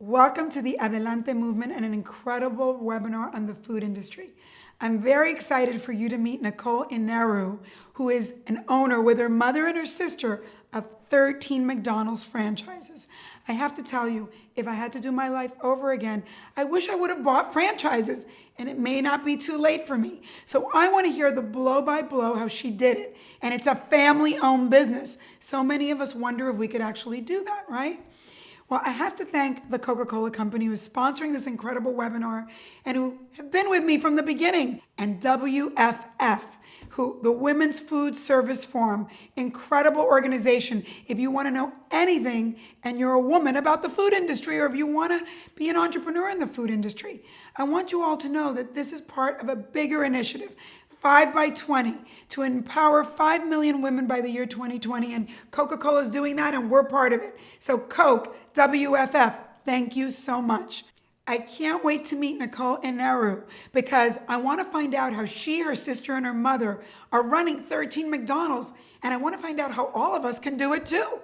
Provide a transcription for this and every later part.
Welcome to the Adelante movement and an incredible webinar on the food industry. I'm very excited for you to meet Nicole Enearu, who is an owner with her mother and her sister of 13 McDonald's franchises. I have to tell you, if I had to do my life over again, I wish I would have bought franchises, and it may not be too late for me. So I want to hear the blow by blow how she did it. And it's a family-owned business. So many of us wonder if we could actually do that, right? Well, I have to thank the Coca-Cola Company who is sponsoring this incredible webinar and who have been with me from the beginning, and WFF, who the Women's Food Service Forum, incredible organization. If you want to know anything and you're a woman about the food industry, or if you want to be an entrepreneur in the food industry, I want you all to know that this is part of a bigger initiative, 5 by 20, to empower 5 million women by the year 2020. And Coca-Cola is doing that, and we're part of it. So Coke, WFF, thank you so much. I can't wait to meet Nicole Enearu because I want to find out how she, her sister, and her mother are running 13 McDonald's. And I want to find out how all of us can do it too.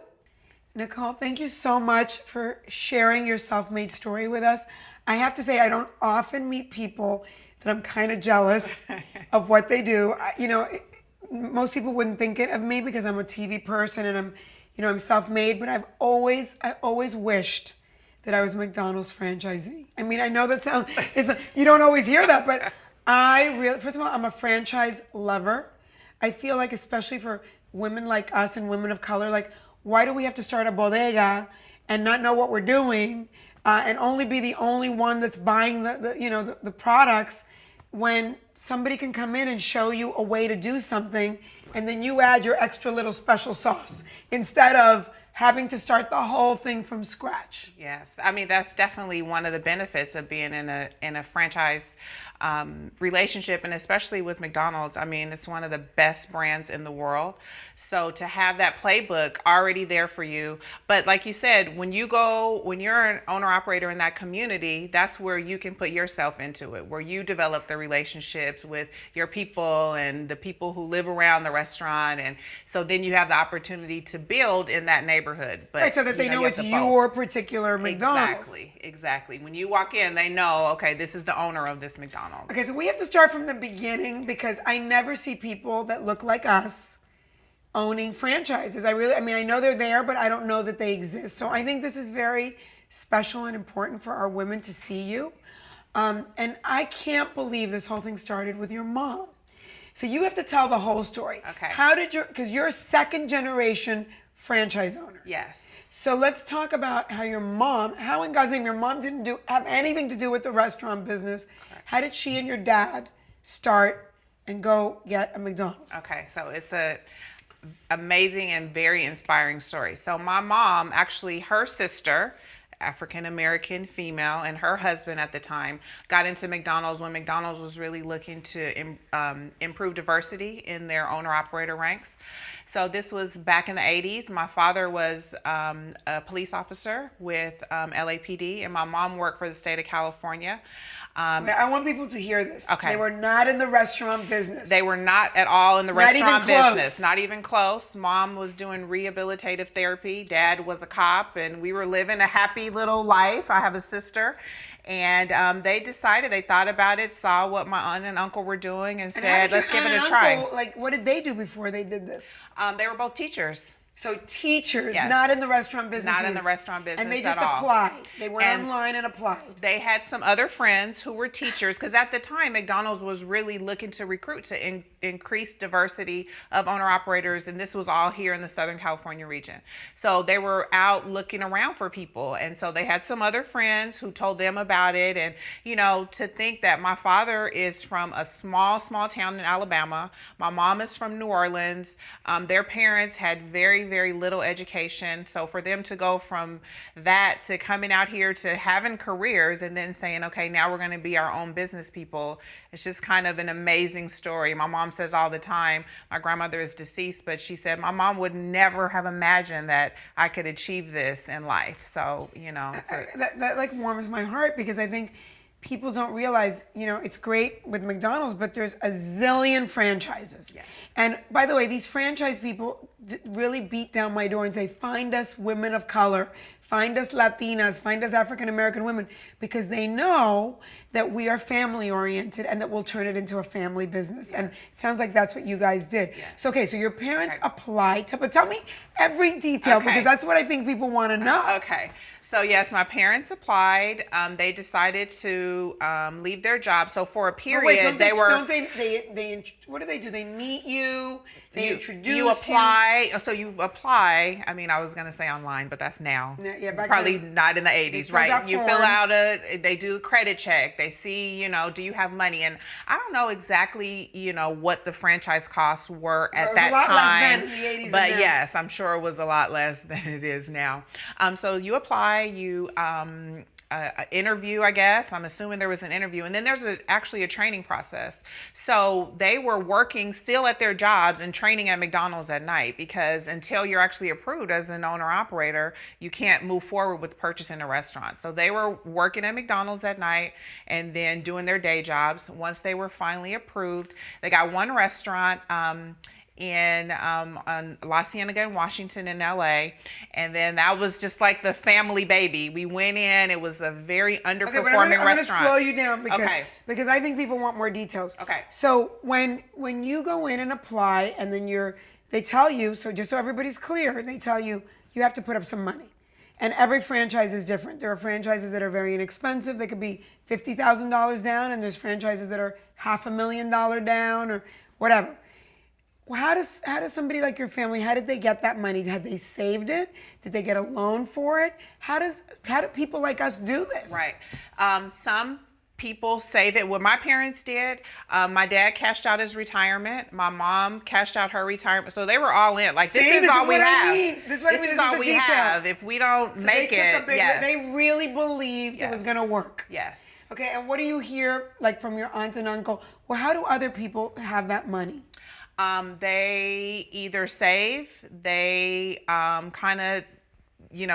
Nicole, thank you so much for sharing your self-made story with us. I have to say, I don't often meet people that I'm kind of jealous of what they do. Most people wouldn't think it of me because I'm a TV person and I'm self-made, but I always wished that I was a McDonald's franchisee. I mean, I know that sounds, you don't always hear that, but first of all, I'm a franchise lover. I feel like, especially for women like us and women of color, like, why do we have to start a bodega and not know what we're doing and only be the only one that's buying the products, when somebody can come in and show you a way to do something and then you add your extra little special sauce instead of having to start the whole thing from scratch. Yes, I mean, that's definitely one of the benefits of being in a franchise relationship, and especially with McDonald's. I mean, it's one of the best brands in the world. So to have that playbook already there for you, but like you said, when you're an owner operator in that community, that's where you can put yourself into it, where you develop the relationships with your people and the people who live around the restaurant, and so then you have the opportunity to build in that neighborhood. But right, so that they know it's your particular McDonald's. Exactly. When you walk in, they know, okay, this is the owner of this McDonald's. Okay, so we have to start from the beginning because I never see people that look like us owning franchises. I know they're there, but I don't know that they exist. So I think this is very special and important for our women to see you. And I can't believe this whole thing started with your mom. So you have to tell the whole story. Okay. Because you're a second generation franchise owner. Yes. So let's talk about how in God's name, your mom didn't have anything to do with the restaurant business. Correct. How did she and your dad start and go get a McDonald's? Okay, so it's a amazing and very inspiring story. So my mom, actually, her sister, African-American female, and her husband at the time got into McDonald's when McDonald's was really looking to improve diversity in their owner-operator ranks. So this was back in the 80s. My father was a police officer with LAPD, and my mom worked for the state of California. I want people to hear this. Okay. They were not in the restaurant business. They were not at all in the restaurant business. Business. Not even close. Mom was doing rehabilitative therapy. Dad was a cop, and we were living a happy little life. I have a sister. And they thought about it, saw what my aunt and uncle were doing, and said, let's give it a try. Like, what did they do before they did this? They were both teachers. So teachers, yes. Not in the restaurant business. Not in the restaurant business at all. And they just applied. They went online and applied. They had some other friends who were teachers, because at the time, McDonald's was really looking to recruit to increase diversity of owner-operators, and this was all here in the Southern California region. So they were out looking around for people, and so they had some other friends who told them about it. And, to think that my father is from a small town in Alabama. My mom is from New Orleans. Their parents had very little education. So for them to go from that to coming out here to having careers and then saying, okay, now we're going to be our own business people, it's just kind of an amazing story. My mom says all the time, my grandmother is deceased, but she said my mom would never have imagined that I could achieve this in life. So, that like warms my heart, because I think people don't realize, it's great with McDonald's, but there's a zillion franchises. Yes. And by the way, these franchise people really beat down my door and say, find us women of color, find us Latinas, find us African American women, because they know that we are family oriented and that we'll turn it into a family business. And it sounds like that's what you guys did. So, okay, so your parents applied to, but tell me every detail because that's what I think people want to know. Okay. So yes, my parents applied. They decided to leave their job. So for a period, what do they do? They meet you. They introduce you. Apply. So you apply. I mean, I was gonna say online, but that's now. Yeah, probably then, not in the 80s, right? You fill out they do a credit check. They see, do you have money? And I don't know exactly, what the franchise costs were at that time. Less than in the 80s but yes, I'm sure it was a lot less than it is now. So you apply. You interview, I guess. I'm assuming there was an interview. And then there's actually a training process. So they were working still at their jobs and training at McDonald's at night, because until you're actually approved as an owner operator, you can't move forward with purchasing a restaurant. So they were working at McDonald's at night and then doing their day jobs. Once they were finally approved, they got one restaurant in on La Cienega in Washington in LA, and then that was just like the family baby. We went in, it was a very underperforming restaurant. I'm gonna slow you down because I think people want more details. Okay. So when you go in and apply and then they tell you, so just so everybody's clear, they tell you you have to put up some money. And every franchise is different. There are franchises that are very inexpensive. They could be $50,000 down, and there's franchises that are $500,000 down or whatever. How does somebody like your family, how did they get that money? Had they saved it? Did they get a loan for it? How do people like us do this? Right. Some people save it. What my parents did, my dad cashed out his retirement. My mom cashed out her retirement. So they were all in. Like, this is all we have. This is all we have. If we don't make it, yes. They really believed it was going to work. Yes. Okay, and what do you hear, like, from your aunt and uncle? Well, how do other people have that money? They either save, they kind of,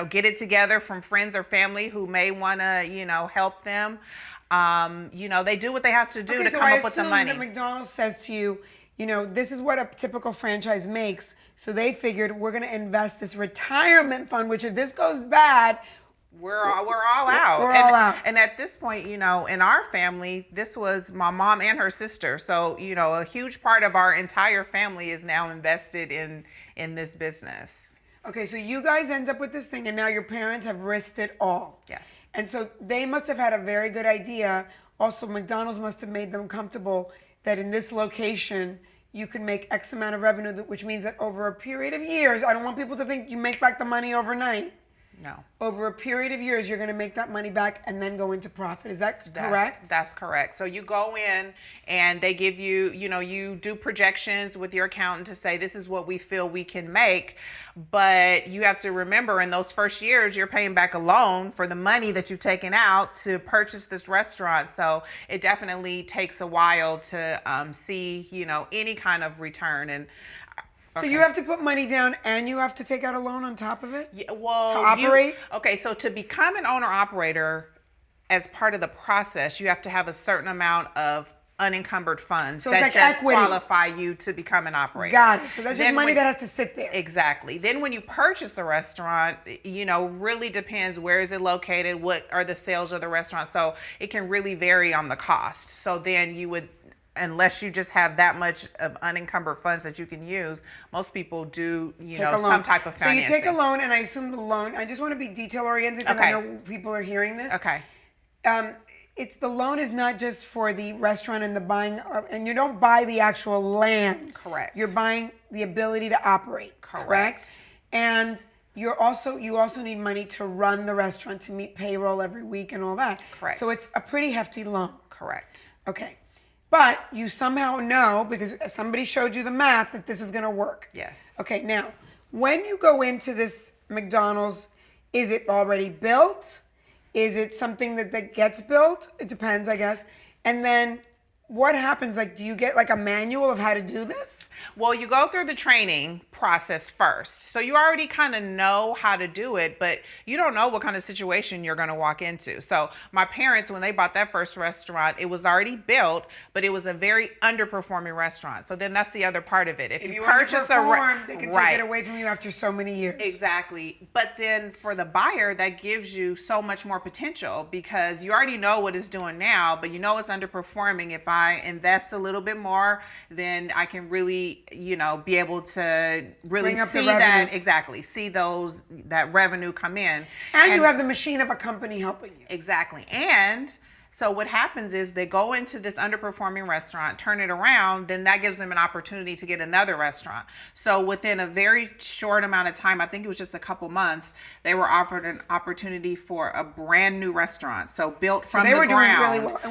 get it together from friends or family who may want to, help them. They do what they have to do to come up with the money. So I assume that McDonald's says to you, this is what a typical franchise makes. So they figured, we're going to invest this retirement fund, which if this goes bad, we're all out. We're all out. And at this point, in our family, this was my mom and her sister. So, a huge part of our entire family is now invested in this business. Okay, so you guys end up with this thing, and now your parents have risked it all. Yes. And so they must have had a very good idea. Also, McDonald's must have made them comfortable that in this location, you can make X amount of revenue, which means that over a period of years, I don't want people to think you make back the money overnight. No. Over a period of years, you're going to make that money back and then go into profit. Is that correct? That's correct. So you go in and they give you, you do projections with your accountant to say this is what we feel we can make. But you have to remember, in those first years, you're paying back a loan for the money that you've taken out to purchase this restaurant. So it definitely takes a while to see, any kind of return. And so you have to put money down and you have to take out a loan on top of it? Yeah, well, to operate? So to become an owner-operator, as part of the process, you have to have a certain amount of unencumbered funds that just qualify you to become an operator. Got it. So that's just money that has to sit there. Exactly. Then when you purchase a restaurant, really depends where is it located, what are the sales of the restaurant. So it can really vary on the cost. So then you would, unless you just have that much of unencumbered funds that you can use, most people do, some type of financing. So you take a loan, and I assume the loan, I just want to be detail oriented because I know people are hearing this. Okay. The loan is not just for the restaurant and the buying, and you don't buy the actual land. Correct. You're buying the ability to operate. Correct. And you also need money to run the restaurant, to meet payroll every week and all that. Correct. So it's a pretty hefty loan. Correct. Okay. But you somehow know, because somebody showed you the math, that this is going to work. Yes. Okay, now, when you go into this McDonald's, is it already built? Is it something that gets built? It depends, I guess. And then what happens? Like, do you get like a manual of how to do this? Well, you go through the training process first. So you already kind of know how to do it, but you don't know what kind of situation you're going to walk into. So my parents, when they bought that first restaurant, it was already built, but it was a very underperforming restaurant. So then that's the other part of it. If you purchase they can take it away from you after so many years. Exactly. But then for the buyer, that gives you so much more potential because you already know what it's doing now, but you know it's underperforming. If I invest a little bit more, then I can really, be able to really see that, see that revenue come in. And you have the machine of a company helping you. Exactly. And so what happens is they go into this underperforming restaurant, turn it around, then that gives them an opportunity to get another restaurant. So within a very short amount of time, I think it was just a couple months, they were offered an opportunity for a brand new restaurant. So built from the ground.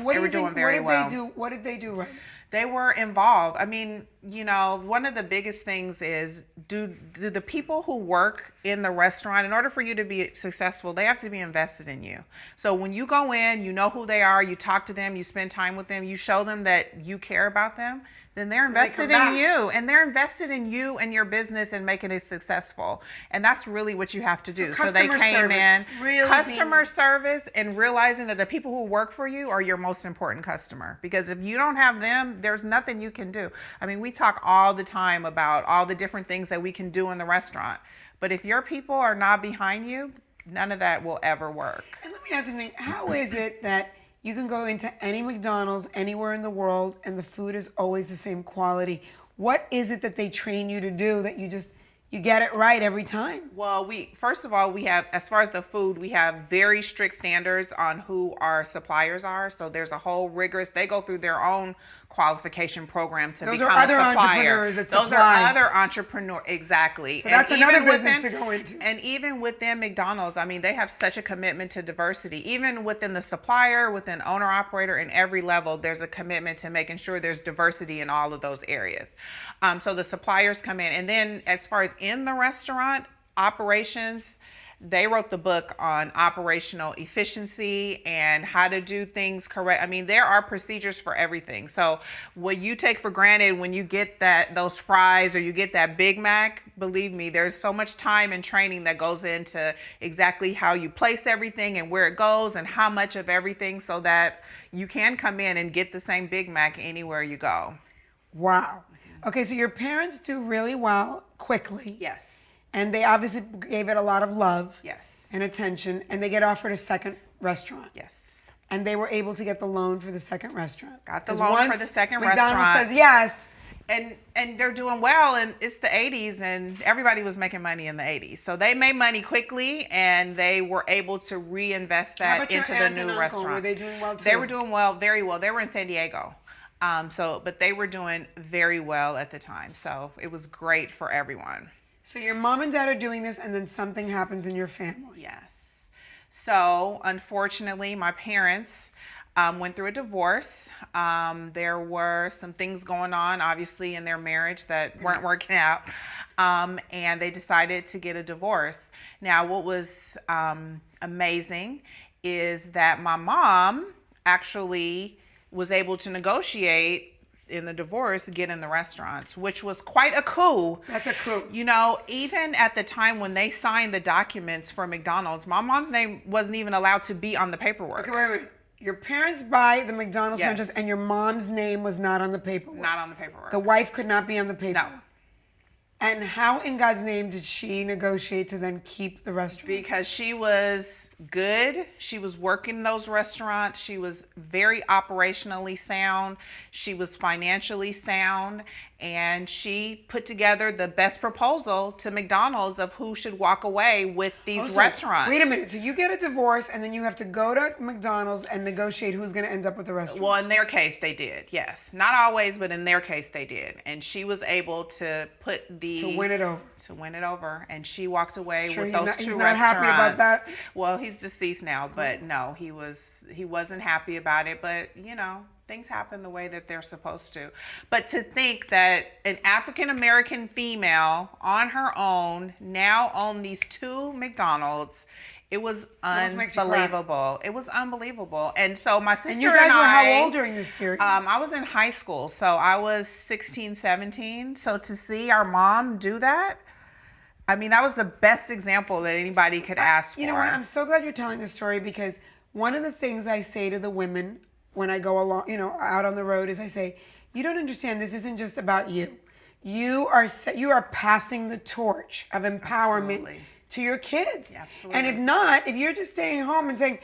They were doing really well. And what did they do right? They were involved. I mean, one of the biggest things is do the people who work in the restaurant, in order for you to be successful, they have to be invested in you. So when you go in, you know who they are, you talk to them, you spend time with them, you show them that you care about them, then they're invested in you, and they're invested in you and your business and making it successful. And that's really what you have to do. So they came in, customer service, and realizing that the people who work for you are your most important customer. Because if you don't have them, there's nothing you can do. I mean, we talk all the time about all the different things that we can do in the restaurant. But if your people are not behind you, none of that will ever work. And let me ask you something. How is it that you can go into any McDonald's anywhere in the world and the food is always the same quality? What is it that they train you to do that you get it right every time? Well, first of all, we have, as far as the food, we have very strict standards on who our suppliers are. So there's a whole rigorous, they go through their own qualification program to become a supplier. Those are other entrepreneurs that supply. Those are other entrepreneurs, exactly. So that's another business to go into. And even within McDonald's, I mean, they have such a commitment to diversity. Even within the supplier, within owner-operator, in every level, there's a commitment to making sure there's diversity in all of those areas. So the suppliers come in. And then as far as in the restaurant, operations, they wrote the book on operational efficiency and how to do things correct. I mean, there are procedures for everything. So what you take for granted when you get those fries or you get that Big Mac, believe me, there's so much time and training that goes into exactly how you place everything and where it goes and how much of everything so that you can come in and get the same Big Mac anywhere you go. Wow. Okay, so your parents do really well quickly. Yes. And they obviously gave it a lot of love. Yes. And attention. And they get offered a second restaurant. Yes. And they were able to get the loan for the second restaurant. Got the loan for the second McDonald's restaurant. says yes. And they're doing well, and it's the 80s, and everybody was making money in the 80s. So they made money quickly, and they were able to reinvest that into the new restaurant. Were they doing well too? They were doing well, very well. They were in San Diego. But they were doing very well at the time. So it was great for everyone. So your mom and dad are doing this, and then something happens in your family. Yes. So unfortunately, my parents went through a divorce. There were some things going on, obviously, in their marriage that weren't working out. And they decided to get a divorce. Now, what was amazing is that my mom actually was able to negotiate in the divorce, get in the restaurants, which was quite a coup. That's a coup. Even at the time when they signed the documents for McDonald's, my mom's name wasn't even allowed to be on the paperwork. Okay, wait. Your parents buy the McDonald's franchise and your mom's name was not on the paperwork. Not on the paperwork. The wife could not be on the paperwork. No. And how in God's name did she negotiate to then keep the restaurant? Because she was good. She was working those restaurants. She was very operationally sound. She was financially sound. And she put together the best proposal to McDonald's of who should walk away with these restaurants. Wait a minute. So you get a divorce and then you have to go to McDonald's and negotiate who's going to end up with the restaurant. Well, in their case, they did. Yes. Not always, but in their case, they did. And she was able to to win it over. To win it over. And she walked away with those two restaurants. He's not happy about that? Well, he's deceased now, but no, he wasn't happy about it. But, things happen the way that they're supposed to. But to think that an African-American female on her own now own these two McDonald's It was Almost makes you cry. unbelievable. It was unbelievable. And so my sister And you guys were I, how old during this period? I was in high school, so I was 16, 17. So to see our mom do that, I mean, that was the best example that anybody could ask for. You know what? I'm so glad you're telling this story, because one of the things I say to the women when I go along, out on the road, is I say, you don't understand, this isn't just about you. You are passing the torch of empowerment. Absolutely. To your kids. Yeah, absolutely. And if not, if you're just staying home and saying,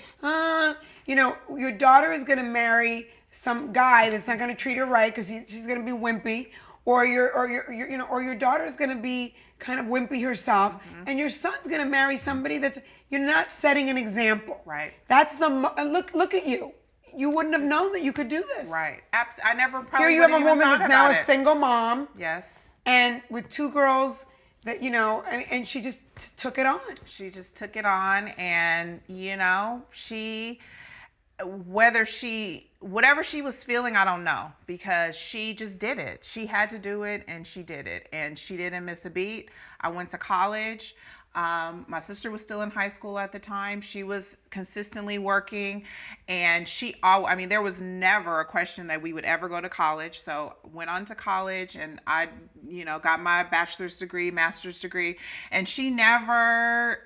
your daughter is going to marry some guy that's not going to treat her right because she's going to be wimpy, or your daughter is going to be kind of wimpy herself, and your son's going to marry somebody you're not setting an example. Right. That's look at you. You wouldn't have known that you could do this. Right. I never probably. Here you have a woman that's now a single mom. Yes. And with two girls that, and she just took it on. She just took it on, and, whatever she was feeling, I don't know, because she just did it. She had to do it, and she did it, and she didn't miss a beat. I went to college. My sister was still in high school at the time. She was consistently working, and there was never a question that we would ever go to college. So went on to college, and I, got my bachelor's degree, master's degree, and she never,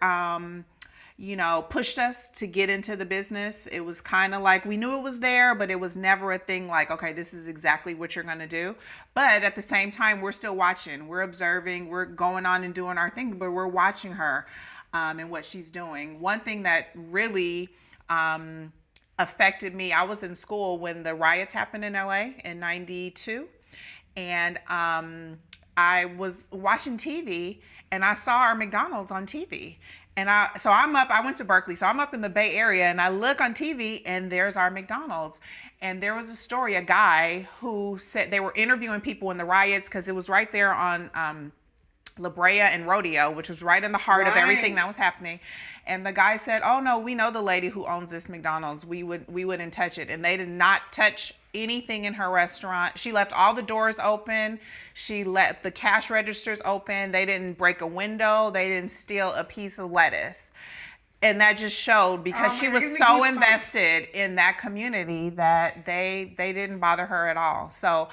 pushed us to get into the business. It was kind of like we knew it was there, but it was never a thing like, okay, this is exactly what you're going to do. But at the same time, we're still watching, we're observing, we're going on and doing our thing, but we're watching her and what she's doing. One thing that really affected me, I was in school when the riots happened in LA in 92. And I was watching TV, and I saw our McDonald's on TV. And I went to Berkeley, so I'm up in the Bay Area, and I look on TV, and there's our McDonald's. And there was a story, a guy who said they were interviewing people in the riots, because it was right there on La Brea and Rodeo, which was right in the heart of everything that was happening. And the guy said, oh no, we know the lady who owns this McDonald's. We wouldn't touch it. And they did not touch anything in her restaurant. She left all the doors open. She let the cash registers open. They didn't break a window. They didn't steal a piece of lettuce. And that just showed, because she was so invested in that community that they didn't bother her at all. So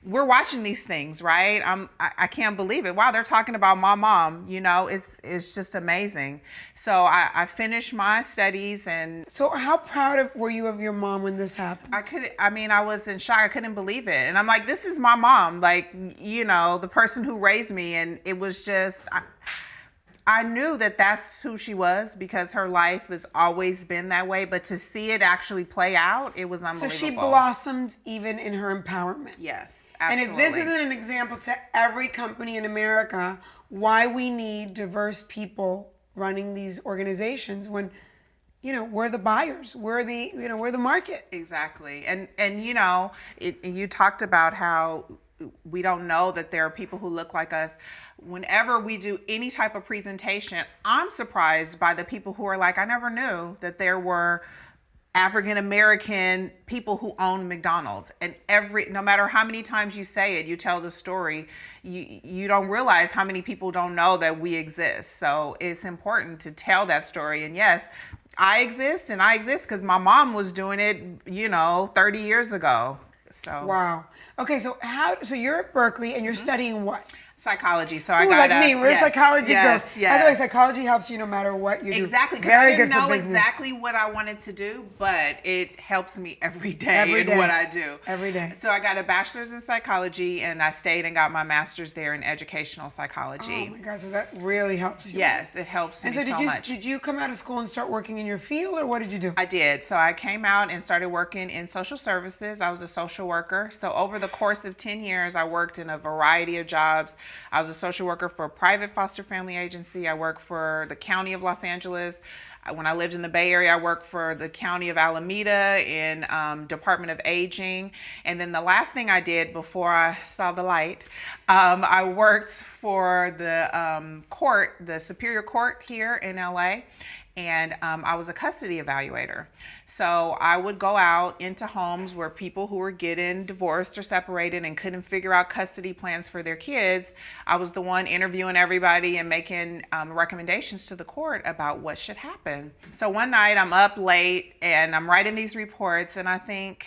we're watching these things, right? I can't believe it. Wow, they're talking about my mom. It's just amazing. So I finished my studies, and so how proud were you of your mom when this happened? I was in shock. I couldn't believe it, and I'm like, this is my mom, like, the person who raised me, and it was just. I knew that that's who she was, because her life has always been that way. But to see it actually play out, it was unbelievable. So she blossomed even in her empowerment. Yes, absolutely. And if this isn't an example to every company in America, why we need diverse people running these organizations when, we're the buyers, we're the market. Exactly. And you talked about how we don't know that there are people who look like us. Whenever we do any type of presentation, I'm surprised by the people who are like, I never knew that there were African-American people who own McDonald's. And no matter how many times you say it, you tell the story, you don't realize how many people don't know that we exist. So it's important to tell that story. And yes, I exist because my mom was doing it, 30 years ago. So. Wow. Okay, so you're at Berkeley, and you're studying what? Psychology. So I got me. We're psychology girls. Yes. By the way, psychology helps you no matter what you do. Exactly. Very good for business. I didn't know exactly what I wanted to do, but it helps me every day in what I do. Every day. So I got a bachelor's in psychology, and I stayed and got my master's there in educational psychology. Oh my God! So that really helps you. Yes, it helps me so much. Did you come out of school and start working in your field, or what did you do? I did. So I came out and started working in social services. I was a social worker. So over the course of 10 years, I worked in a variety of jobs. I was a social worker for a private foster family agency. I worked for the County of Los Angeles. When I lived in the Bay Area, I worked for the County of Alameda in Department of Aging. And then the last thing I did before I saw the light, I worked for the court, the Superior Court here in LA. And I was a custody evaluator. So I would go out into homes where people who were getting divorced or separated and couldn't figure out custody plans for their kids. I was the one interviewing everybody and making recommendations to the court about what should happen. happened. So one night I'm up late and I'm writing these reports and I think,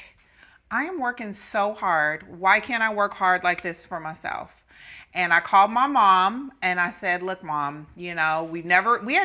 I am working so hard. Why can't I work hard like this for myself? And I called my mom and I said, look, Mom, we had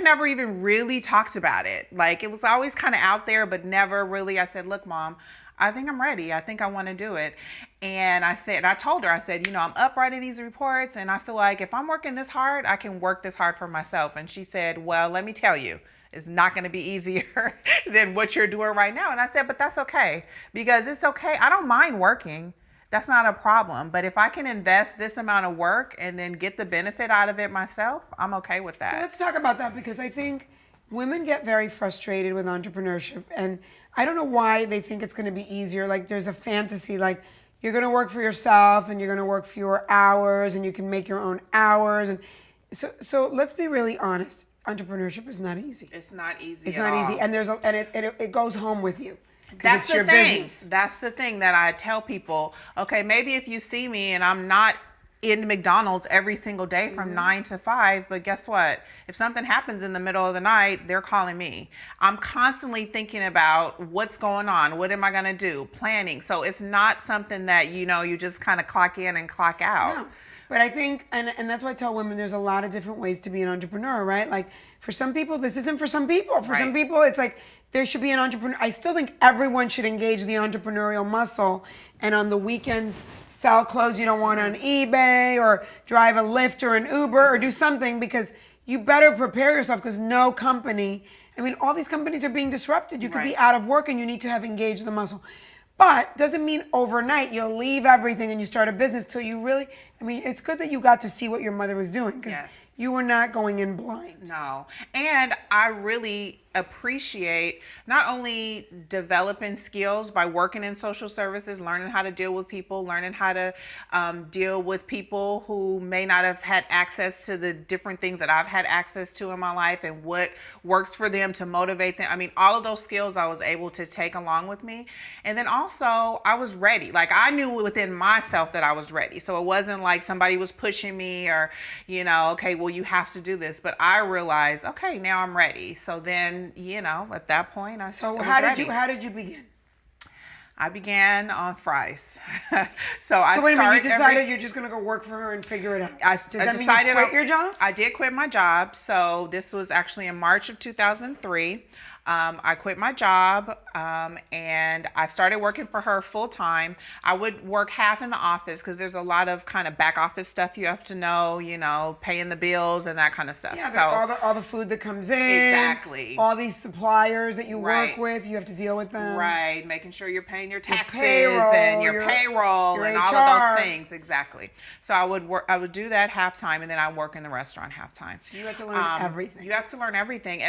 never even really talked about it. Like, it was always kind of out there, but never really. I said, look, Mom, I think I'm ready. I think I want to do it. And I told her, I'm up writing these reports and I feel like if I'm working this hard, I can work this hard for myself. And she said, well, let me tell you, it's not going to be easier than what you're doing right now. And I said, but that's okay, because it's okay. I don't mind working. That's not a problem. But if I can invest this amount of work and then get the benefit out of it myself, I'm okay with that. So let's talk about that, because I think women get very frustrated with entrepreneurship. And I don't know why they think it's going to be easier. Like, there's a fantasy, like you're going to work for yourself and you're going to work fewer hours and you can make your own hours. And so let's be really honest. Entrepreneurship is not easy. It's not easy. It's not easy. And it goes home with you. That's it's your the thing. business. That's the thing that I tell people. Okay, maybe if you see me and I'm not in McDonald's every single day from 9 to 5, but guess what? If something happens in the middle of the night, they're calling me. I'm constantly thinking about what's going on. What am I going to do? Planning. So it's not something that, you just kind of clock in and clock out. No. But I think, and that's why I tell women there's a lot of different ways to be an entrepreneur, right? Like, for some people, this isn't for some people. For some people, it's like there should be an entrepreneur. I still think everyone should engage the entrepreneurial muscle, and on the weekends, sell clothes you don't want on eBay, or drive a Lyft or an Uber, or do something, because you better prepare yourself, because no company, all these companies are being disrupted. You could be out of work and you need to have engaged the muscle. But doesn't mean overnight you'll leave everything and you start a business till you really, it's good that you got to see what your mother was doing, because you were not going in blind. No. And I really appreciate not only developing skills by working in social services, learning how to deal with people, learning how to deal with people who may not have had access to the different things that I've had access to in my life, and what works for them to motivate them. All of those skills I was able to take along with me. And then also I was ready. Like, I knew within myself that I was ready. So it wasn't like somebody was pushing me or, okay, well, you have to do this. But I realized, okay, now I'm ready. So then, at that point, I was ready. How did you begin? I began on fries. So wait a minute, you decided you're just going to go work for her and figure it out. Does that mean you quit your job? I did quit my job. So this was actually in March of 2003. I quit my job and I started working for her full time. I would work half in the office because there's a lot of kind of back office stuff you have to know, paying the bills and that kind of stuff. Yeah, so, all the food that comes in. Exactly. All these suppliers that you work with, you have to deal with them. Right, making sure you're paying your taxes and your payroll and all of those things. Exactly. So I would do that half time, and then I work in the restaurant half time. So you had to learn everything. You have to learn everything.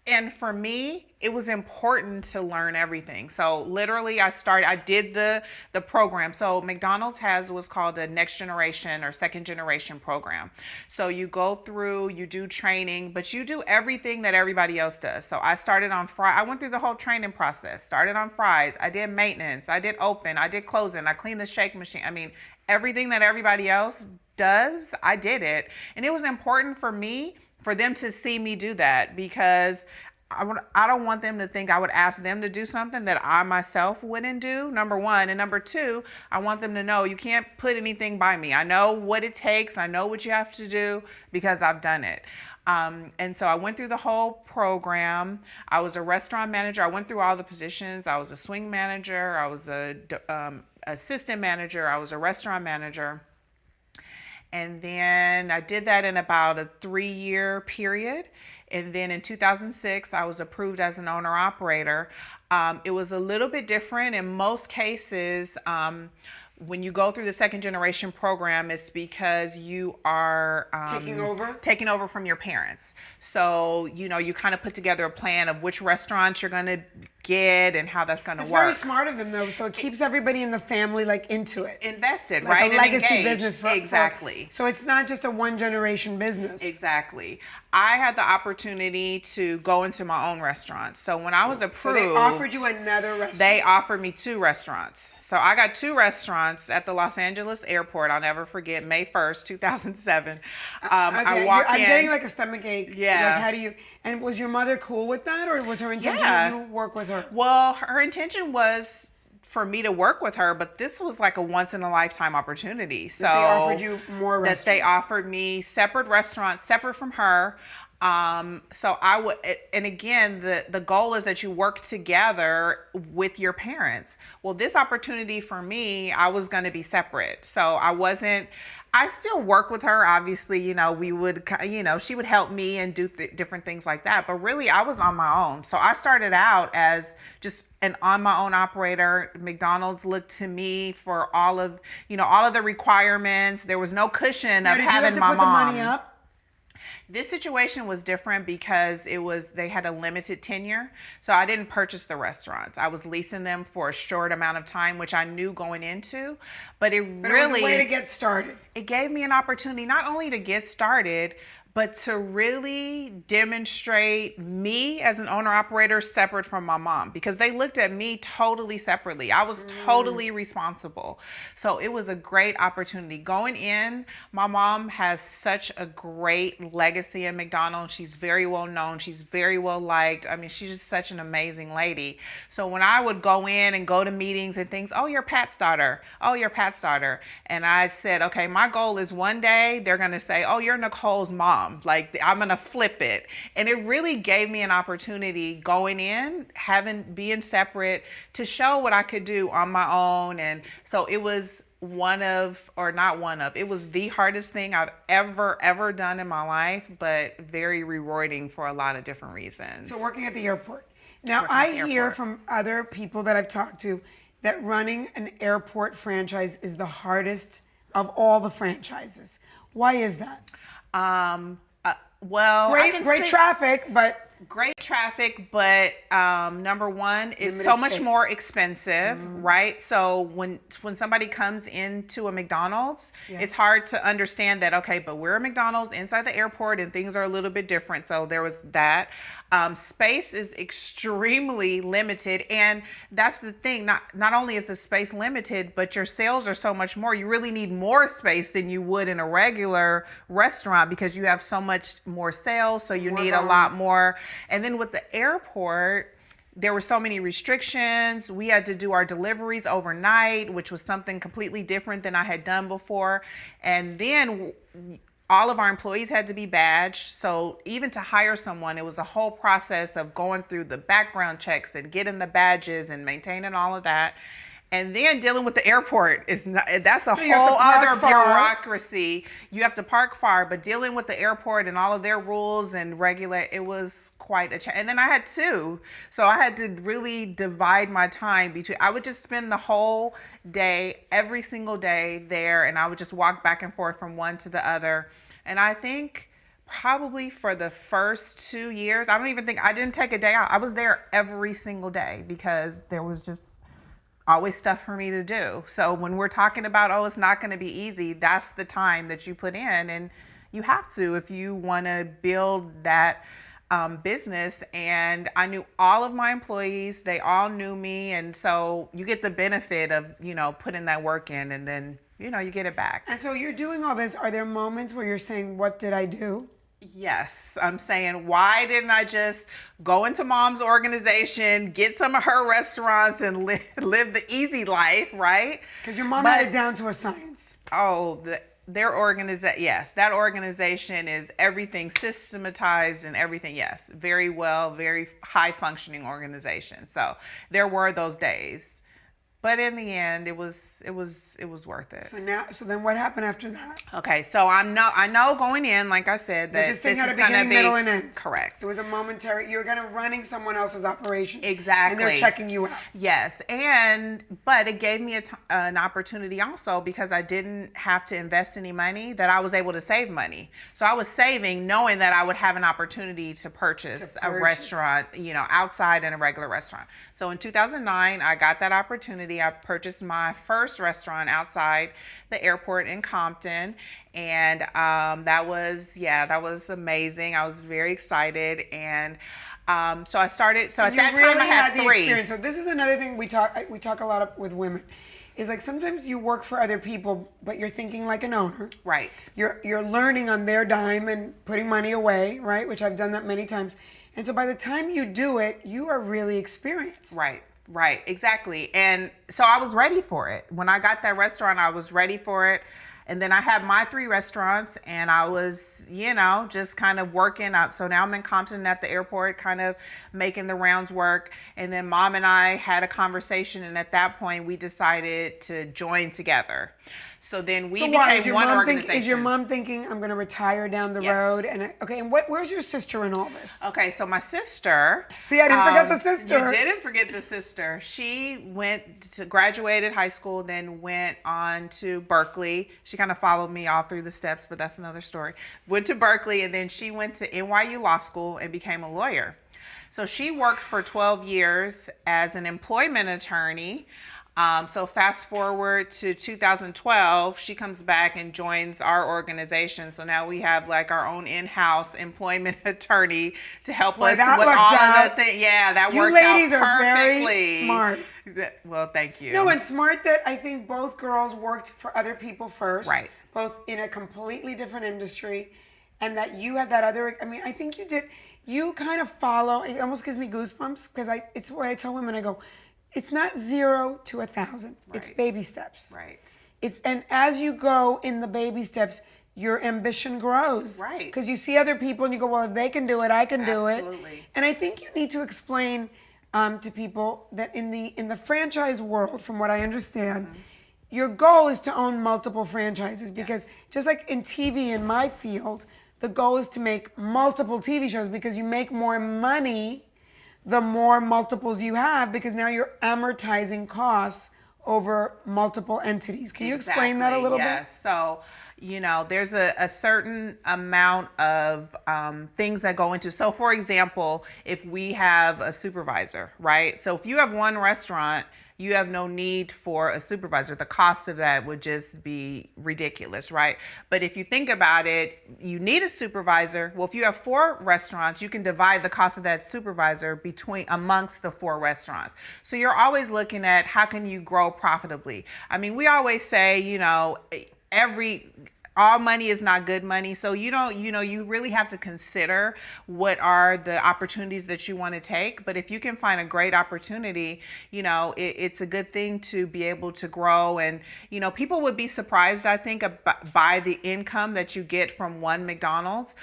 And for me, it was important to learn everything. So literally I did the program. So McDonald's has what's called a next generation or second generation program. So you go through, you do training, but you do everything that everybody else does. So I started on fries. I went through the whole training process, started on fries. I did maintenance. I did open. I did closing. I cleaned the shake machine. Everything that everybody else does, I did it. And it was important for me for them to see me do that, because I don't want them to think I would ask them to do something that I myself wouldn't do, number one. And number two, I want them to know you can't put anything by me. I know what it takes. I know what you have to do because I've done it. And so I went through the whole program. I was a restaurant manager. I went through all the positions. I was a swing manager. I was a assistant manager. I was a restaurant manager. And then I did that in about a 3-year period. And then in 2006, I was approved as an owner operator. It was a little bit different. In most cases, when you go through the second generation program, it's because you are taking over from your parents. So, you kind of put together a plan of which restaurants you're going to get and how that's going to work. It's very smart of them, though. So it keeps everybody in the family into it. Invested, like right? A legacy business. Exactly. So it's not just a one generation business. Exactly. I had the opportunity to go into my own restaurant. So when I was approved. So they offered you another restaurant? They offered me 2 restaurants. So I got 2 restaurants. restaurants at the Los Angeles airport. I'll never forget, May 1st, 2007. Okay, I walk I'm in. getting like a stomach ache. Yeah. Like, how do you? And was your mother cool with that, or was her intention Yeah. that you work with her? Well, her intention was for me to work with her, but this was like a once in a lifetime opportunity. So That they offered you more that they restaurants. offered me separate restaurants, separate from her. So I would, and again, the goal is that you work together with your parents. Well, this opportunity for me, I was going to be separate. So I still work with her. Obviously, we would, she would help me and do different things like that. But really, I was on my own. So I started out as just an on my own operator. McDonald's looked to me for all of the requirements. There was no cushion of Now, did you have having to my put mom. the money up? This situation was different because they had a limited tenure. So I didn't purchase the restaurants. I was leasing them for a short amount of time, which I knew going into, but it But really, it was a way to get started. it gave me an opportunity not only to get started, but to really demonstrate me as an owner operator separate from my mom, because they looked at me totally separately. I was totally responsible. So it was a great opportunity. Going in, my mom has such a great legacy in McDonald's. She's very well known. She's very well liked. I mean, she's just such an amazing lady. So when I would go in and go to meetings and things, oh, you're Pat's daughter. Oh, you're Pat's daughter. And I said, okay, my goal is one day they're going to say, oh, you're Nicole's mom. Like, I'm going to flip it. And it really gave me an opportunity going in, being separate, to show what I could do on my own. And so it was it was the hardest thing I've ever done in my life, but very rewarding for a lot of different reasons. So working at the airport. Now, Working at I the hear airport. from other people that I've talked to that running an airport franchise is the hardest of all the franchises. Why is that? Well, Great traffic, but great traffic, but number one is Limited so much space. more expensive, right? So when somebody comes into a McDonald's, Yeah. it's hard to understand that, okay, but we're a McDonald's inside the airport and things are a little bit different. So there was that. Space is extremely limited, and that's the thing. Not only is the space limited, but your sales are so much more. You really need more space than you would in a regular restaurant because you have so much more sales, so you More need a volume. lot more. And then with the airport, there were so many restrictions. We had to do our deliveries overnight, which was something completely different than I had done before. And then all of our employees had to be badged. So even to hire someone, it was a whole process of going through the background checks and getting the badges and maintaining all of that. And then dealing with the airport that's a you have to whole park other far. bureaucracy. You have to park far, but dealing with the airport and all of their rules and it was quite a challenge. And then I had two. So I had to really divide my time between, I would just spend the whole day, every single day there, and I would just walk back and forth from one to the other. And I think probably for the first 2 years, I didn't take a day out. I was there every single day because there was just always stuff for me to do. So when we're talking about, oh, it's not going to be easy, that's the time that you put in, and you have to if you want to build that business. And I knew all of my employees, they all knew me, and so you get the benefit of putting that work in, and then you get it back. and so you're doing all this. Are there moments where you're saying, "What did I do?" Yes, I'm saying, why didn't I just go into mom's organization, get some of her restaurants, and live the easy life, right? Because your mom had it down to a science. Oh, their organization, yes, that organization is everything systematized and everything, yes, very well, very high functioning organization. So there were those days. But in the end, it was worth it. So then what happened after that? Okay, so I know going in, like I said, that This thing had a is gonna beginning, be middle, and end. correct. It was a momentary. You're going to running someone else's operation. Exactly. And they're checking you out. Yes, but it gave me an opportunity also because I didn't have to invest any money, that I was able to save money. So I was saving knowing that I would have an opportunity to purchase a restaurant, outside in a regular restaurant. So in 2009, I got that opportunity. I purchased my first restaurant outside the airport in Compton, and that was amazing. I was very excited, and so I started. So at that time, I had the three. experience. So this is another thing we talk a lot with women. is like sometimes you work for other people, but you're thinking like an owner. Right. You're learning on their dime and putting money away, right? Which I've done that many times. And so by the time you do it, you are really experienced. Right, exactly. And so I was ready for it. When I got that restaurant, I was ready for it. And then I had my 3 restaurants, and I was, just kind of working up. So now I'm in Compton at the airport, kind of making the rounds work. And then Mom and I had a conversation, and at that point we decided to join together. So then we became one organization. Is your mom thinking, I'm going to retire down the road? And where's your sister in all this? Okay, so my sister. See, I didn't forget the sister. You didn't forget the sister. She graduated high school, then went on to Berkeley. She kind of followed me all through the steps, but that's another story. Went to Berkeley, and then she went to NYU Law School and became a lawyer. So she worked for 12 years as an employment attorney. So fast forward to 2012, she comes back and joins our organization. So now we have like our own in-house employment attorney to help us with all of the things. Yeah, that worked out perfectly. You ladies are very smart. Well, thank you. No, and smart that I think both girls worked for other people first. Right. Both in a completely different industry. And that you had that other, I think you did, you kind of follow, it almost gives me goosebumps because it's what I tell women, I go, it's not 0 to 1,000. Right. It's baby steps. Right. And as you go in the baby steps, your ambition grows. Right. Because you see other people and you go, well, if they can do it, I can do it. Absolutely. And I think you need to explain to people that in the franchise world, from what I understand, your goal is to own multiple franchises because just like in TV in my field, the goal is to make multiple TV shows because you make more money the more multiples you have because now you're amortizing costs over multiple entities. Can you explain that a little bit? Yes. So, there's a certain amount of things that go into. So, for example, if we have a supervisor, right? So if you have one restaurant, you have no need for a supervisor. The cost of that would just be ridiculous, right? But if you think about it, you need a supervisor. Well, if you have 4 restaurants, you can divide the cost of that supervisor amongst the 4 restaurants. So you're always looking at how can you grow profitably. We always say, all money is not good money. So you really have to consider what are the opportunities that you want to take. But if you can find a great opportunity, it's a good thing to be able to grow. And, people would be surprised, I think, by the income that you get from one McDonald's.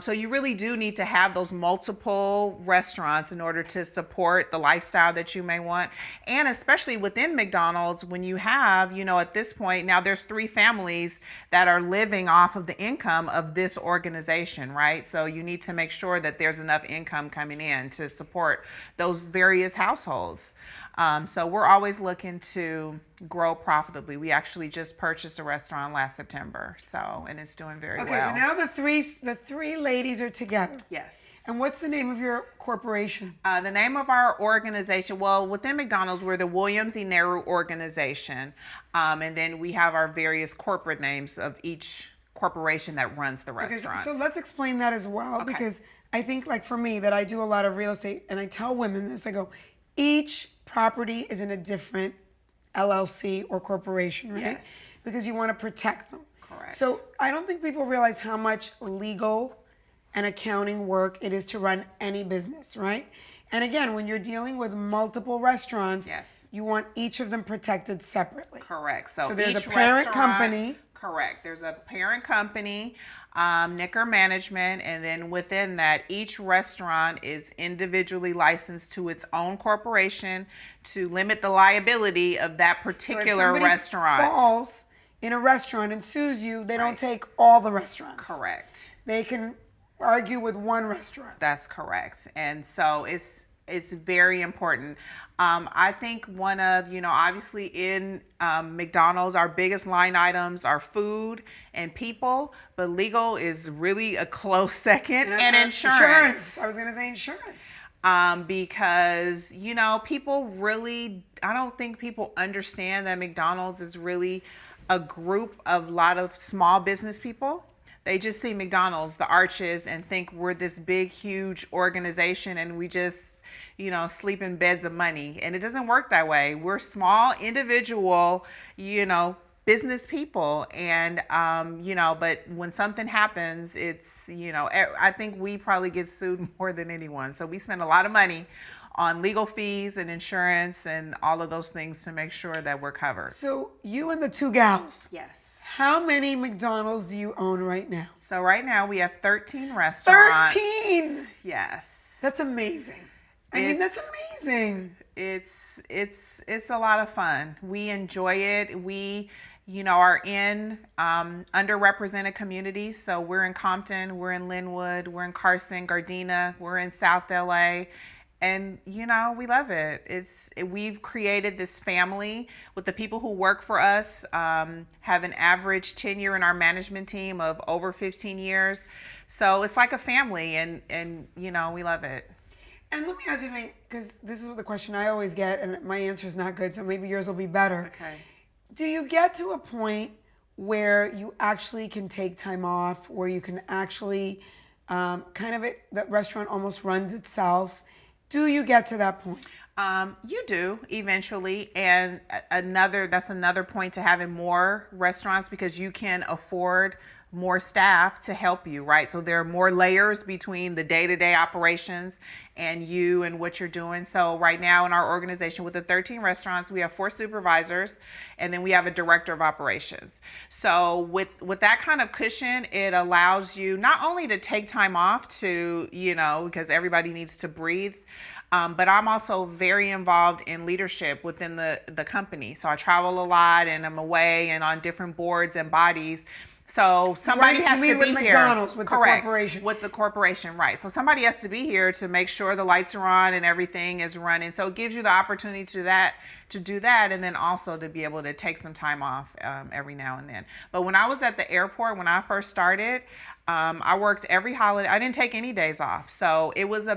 So you really do need to have those multiple restaurants in order to support the lifestyle that you may want. And especially within McDonald's, when you have, at this point, now there's 3 families that are living off of the income of this organization, right? So you need to make sure that there's enough income coming in to support those various households. So we're always looking to grow profitably. We actually just purchased a restaurant last September, and it's doing very well. Okay, so now the three ladies are together. Yes. And what's the name of your corporation? The name of our organization, well, within McDonald's, we're the Williams Enearu organization. And then we have our various corporate names of each corporation that runs the restaurant. Okay, so let's explain that as well, because I think, like for me, that I do a lot of real estate, and I tell women this, I go, each property is in a different LLC or corporation, right? Yes. Because you want to protect them. Correct. So I don't think people realize how much legal and accounting work it is to run any business, right? And again, when you're dealing with multiple restaurants, you want each of them protected separately. Correct. So there's a parent company. Correct. There's a parent company, Nicker Management, and then within that, each restaurant is individually licensed to its own corporation to limit the liability of that particular restaurant. If falls in a restaurant and sues you, they don't take all the restaurants. Correct. They can argue with one restaurant. That's correct. And so it's very important. I think one of, obviously in McDonald's, our biggest line items are food and people, but legal is really a close second, and insurance. I was going to say insurance. Because, people really, I don't think people understand that McDonald's is really a group of lot of small business people They just see McDonald's, the arches, and think we're this big, huge organization and we just, sleep in beds of money. And it doesn't work that way. We're small, individual, business people. And, but when something happens, it's, I think we probably get sued more than anyone. So we spend a lot of money on legal fees and insurance and all of those things to make sure that we're covered. So you and the two gals. Yes. How many McDonald's do you own right now? So right now we have 13 restaurants. 13! Yes. That's amazing. That's amazing. It's a lot of fun. We enjoy it. We, are in underrepresented communities. So we're in Compton, we're in Linwood, we're in Carson, Gardena, we're in South LA. And, we love it. We've created this family with the people who work for us, have an average tenure in our management team of over 15 years. So it's like a family and we love it. And let me ask you something, because this is the question I always get, and my answer is not good, so maybe yours will be better. Okay. Do you get to a point where you actually can take time off, where you can actually the restaurant almost runs itself? Do you get to that point? You do eventually. And that's another point to having more restaurants, because you can afford more staff to help you, right? So there are more layers between the day-to-day operations and you and what you're doing. So right now in our organization with the 13 restaurants, we have 4 supervisors and then we have a director of operations. So with that kind of cushion, it allows you not only to take time off to, because everybody needs to breathe, but I'm also very involved in leadership within the company. So I travel a lot and I'm away and on different boards and bodies. So somebody has to be with here. McDonald's, with Correct. the corporation. With the corporation, right. So somebody has to be here to make sure the lights are on and everything is running. So it gives you the opportunity to do that, and then also to be able to take some time off every now and then. But when I was at the airport, when I first started, I worked every holiday. I didn't take any days off. So it was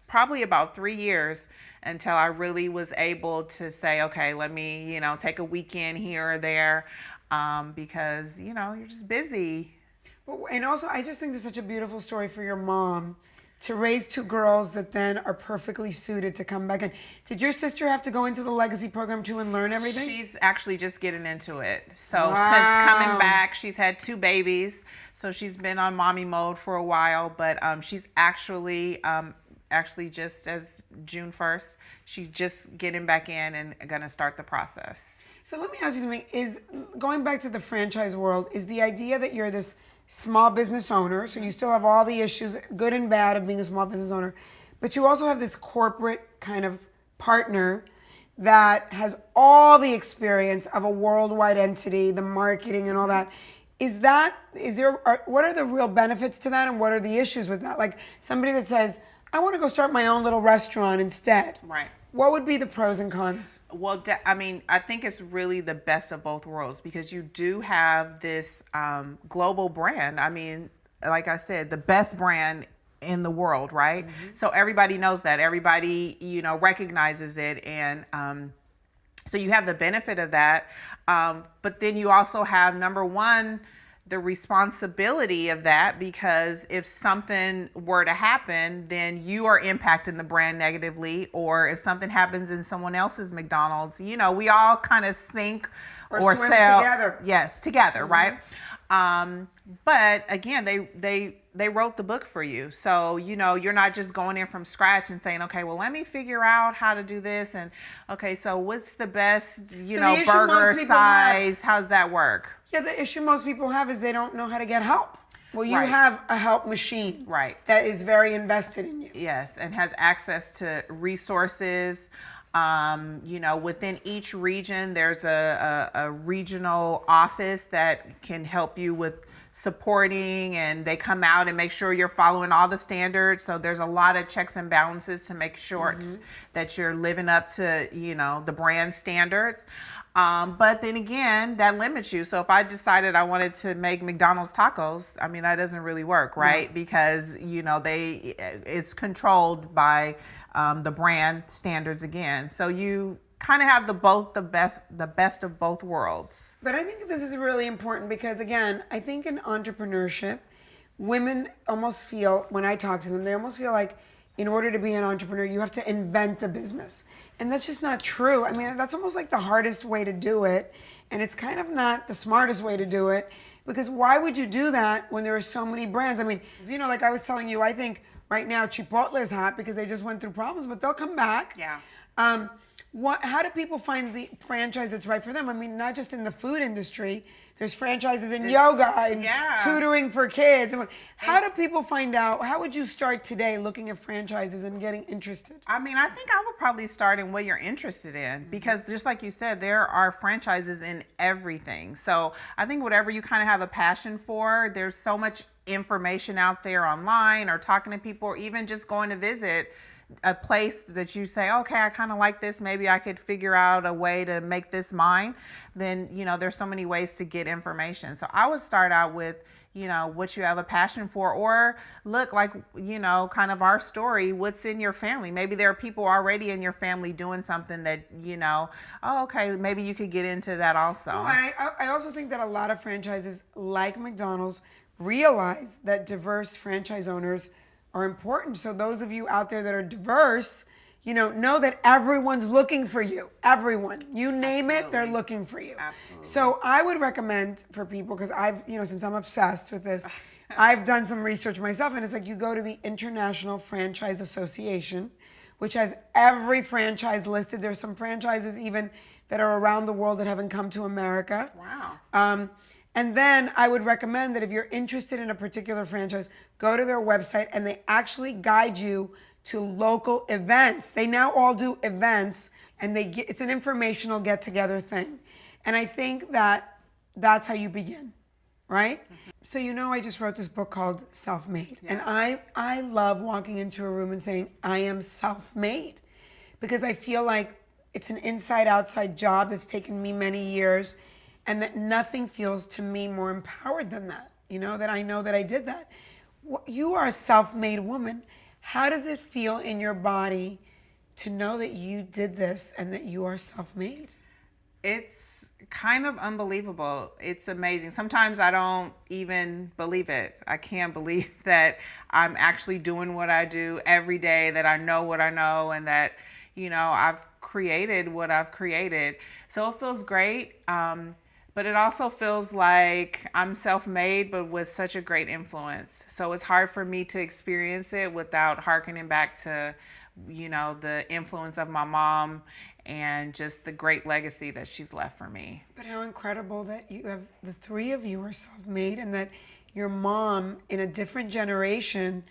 probably about 3 years until I really was able to say, okay, let me, take a weekend here or there. Because you're just busy. And also, I just think it's such a beautiful story for your mom to raise 2 girls that then are perfectly suited to come back in. Did your sister have to go into the legacy program too and learn everything? She's actually just getting into it. So Wow. Since coming back, she's had 2 babies. So she's been on mommy mode for a while, but she's actually just as June 1st, she's just getting back in and gonna start the process. So let me ask you something. Is going back to the franchise world, is the idea that you're this small business owner, so you still have all the issues, good and bad, of being a small business owner, but you also have this corporate kind of partner that has all the experience of a worldwide entity, the marketing and all that. What are the real benefits to that, and what are the issues with that? Like somebody that says, I want to go start my own little restaurant instead. Right. What would be the pros and cons? Well, I think it's really the best of both worlds, because you do have this global brand. Like I said, the best brand in the world, right? Mm-hmm. So everybody knows that. Everybody, recognizes it. And so you have the benefit of that. But then you also have, number one, the responsibility of that, because if something were to happen, then you are impacting the brand negatively. Or if something happens in someone else's McDonald's, we all kind of sink or swim sell together. Yes, together, mm-hmm. Right? But again, they wrote the book for you. So, you're not just going in from scratch and saying, okay, well, let me figure out how to do this. And okay, so what's the best, burger size? How's that work? Yeah, the issue most people have is they don't know how to get help. Well, you Right. have a help machine, Right. that is very invested in you. Yes, and has access to resources. Within each region, there's a regional office that can help you with supporting, and they come out and make sure you're following all the standards. So there's a lot of checks and balances to make sure Mm-hmm. that you're living up to, the brand standards. But then again, that limits you. So if I decided I wanted to make McDonald's tacos, that doesn't really work, right? No. Because, it's controlled by the brand standards again. So you kind of have the best of both worlds. But I think this is really important because, again, I think in entrepreneurship, women almost feel, when I talk to them, they almost feel like in order to be an entrepreneur, you have to invent a business. And that's just not true. I mean, that's almost like the hardest way to do it. And it's kind of not the smartest way to do it, because why would you do that when there are so many brands? I mean, like I was telling you, I think right now Chipotle is hot because they just went through problems, but they'll come back. Yeah. How do people find the franchise that's right for them? I mean, not just in the food industry. There's franchises in yoga and tutoring for kids. How do people find out? How would you start today looking at franchises and getting interested? I mean, I think I would probably start in what you're interested in, because just like you said, there are franchises in everything. So I think whatever you kind of have a passion for, there's so much information out there online, or talking to people, or even just going to visit a place that you say, okay, I kind of like this, maybe I could figure out a way to make this mine. Then, there's so many ways to get information. So I would start out with, what you have a passion for, or look like, kind of our story, what's in your family. Maybe there are people already in your family doing something that, oh, okay, maybe you could get into that also. No, and I also think that a lot of franchises like McDonald's realize that diverse franchise owners are important. So those of you out there that are diverse, know that everyone's looking for you. Everyone. You name it, they're looking for you. Absolutely. So I would recommend for people, because I've, since I'm obsessed with this, I've done some research myself, and it's like you go to the International Franchise Association, which has every franchise listed. There's some franchises even that are around the world that haven't come to America. Wow. And then I would recommend that if you're interested in a particular franchise, go to their website, and they actually guide you to local events. They now all do events, and it's an informational get-together thing. And I think that that's how you begin, right? Mm-hmm. So I just wrote this book called Self-Made. Yeah. And I love walking into a room and saying, I am self-made, because I feel like it's an inside-outside job that's taken me many years, and that nothing feels to me more empowered than that, that I know that I did that. You are a self-made woman. How does it feel in your body to know that you did this and that you are self-made? It's kind of unbelievable. It's amazing. Sometimes I don't even believe it. I can't believe that I'm actually doing what I do every day, that I know what I know, and that, I've created what I've created. So it feels great. But it also feels like I'm self-made, but with such a great influence. So it's hard for me to experience it without hearkening back to, the influence of my mom and just the great legacy that she's left for me. But how incredible that the three of you are self-made, and that your mom in a different generation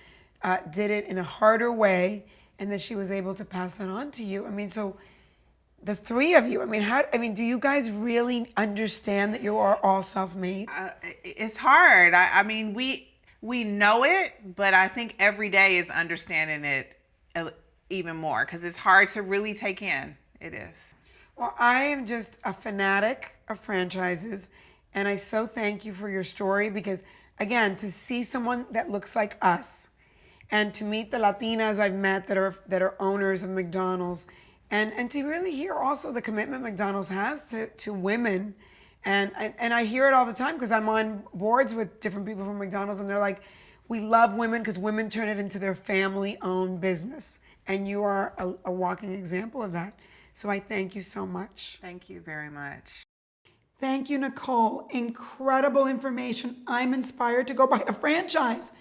did it in a harder way, and that she was able to pass that on to you. I mean, so the three of you, do you guys really understand that you are all self-made? It's hard. We know it, but I think every day is understanding it even more, because it's hard to really take in. It is. Well, I am just a fanatic of franchises, and I so thank you for your story, because, again, to see someone that looks like us, and to meet the Latinas I've met that are owners of McDonald's, and to really hear also the commitment McDonald's has to women. And I hear it all the time, because I'm on boards with different people from McDonald's, and they're like, we love women because women turn it into their family-owned business. And you are a walking example of that. So I thank you so much. Thank you very much. Thank you, Nicole. Incredible information. I'm inspired to go buy a franchise.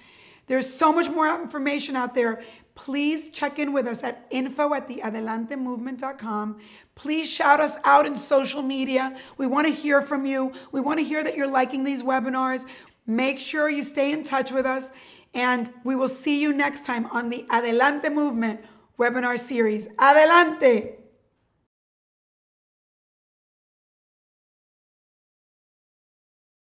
There's so much more information out there. Please check in with us at info@theadelantemovement.com. Please shout us out in social media. We want to hear from you. We want to hear that you're liking these webinars. Make sure you stay in touch with us, and we will see you next time on the Adelante Movement webinar series. Adelante!